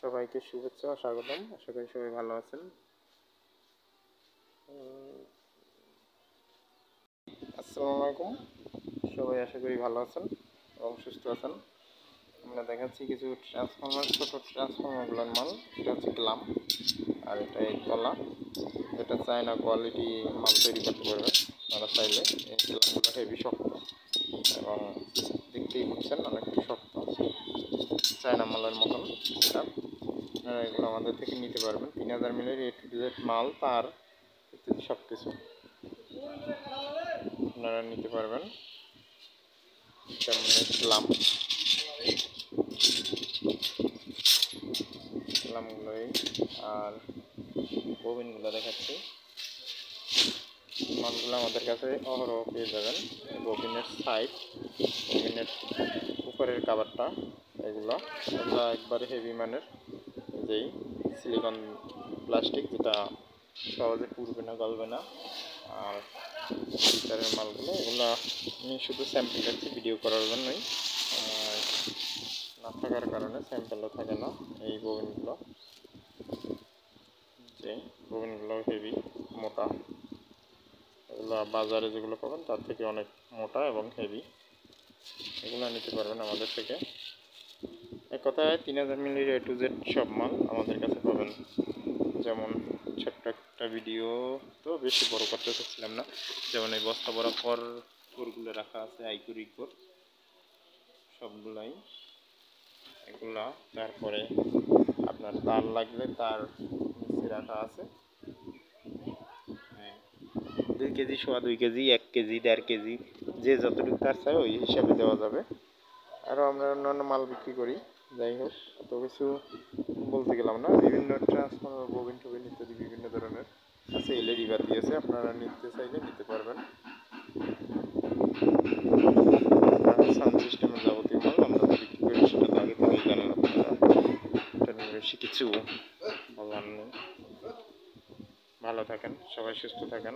সবাইকে শুভেচ্ছা ও স্বাগতম। আশা করি সবাই ভালো আছেন। আসসালামু আলাইকুম। সবাই আশা করি ভালো আছেন এবং সুস্থ আছেন। আমরা দেখাচ্ছি কিছু ট্রান্সফর্মার, ছোট ট্রান্সফর্মারগুলোর মাল। এটা হচ্ছে গ্লাম আর এটা এই তলা, এটা চায়না কোয়ালিটি মাল তৈরি করতে পারবেন আপনারা চাইলে। এই গ্লামগুলো হেভি শক্ত এবং দেখতেই বুঝছেন অনেকটাই শক্ত, চায়না মালের মতন। এটা এগুলো আমাদের থেকে নিতে পারবেন। 3000 মিলির A to Z মাল, তার সব কিছু আপনারা নিতে পারবেন। যেমন গ্লামগুলোই আর ববিনগুলো দেখাচ্ছি। মালগুলো আমাদের কাছে অহরহ পেয়ে যাবেন। ববিনের সাইড, ববিনের উপরের কাভারটা, এগুলো একবারে হেভি মানের, যেই সিলিকন প্লাস্টিক, যেটা সহজে পুড়বে না, গলবে না। আর ভিতরের মালগুলো, এগুলো আমি শুধু স্যাম্পল রাখছি ভিডিও করার জন্যই, না থাকার কারণে স্যাম্পেলও থাকে না। এই ববিনগুলো, যে ববিনগুলো হেভি মোটা, এগুলো বাজারে যেগুলো পাবেন তার থেকে অনেক মোটা এবং হেভি। এগুলো নিতে পারবেন আমাদের থেকে। এক কথায় 3000 মিলির A to Z সব মাল আমাদের কাছে পাবেন। যেমন ছোট্ট একটা ভিডিও, তো বেশি বড় করতে চাচ্ছিলাম না। যেমন এই বস্তা বরাবর কোরগুলো রাখা আছে, আইকুরি কোর সবগুলাই এগুলা। তারপরে আপনার তার লাগলে তার নিচে রাখা আছে। 2 কেজি, 2.25 কেজি, 1 কেজি, 1.5 কেজি, যে যতটুকু তার চাই ওই হিসাবে দেওয়া যাবে। আরও আমরা অন্যান্য মাল বিক্রি করি। যাই হোক, অত কিছু বলতে গেলাম না। বিভিন্ন ট্রান্সফর্মার, ববিন টবিন ইত্যাদি বিভিন্ন ধরনের আছে। এলইডি বাতি আছে, আপনারা নিতে চাইলে নিতে পারবেন। সাউন্ড সিস্টেমের যাবতীয় মাল আমরা বিক্রি করি, সেটা তো আগে থেকেই জানেন আপনারা। এটা নিয়ে বেশি কিছু বলার নেই। ভালো থাকেন, সবাই সুস্থ থাকেন।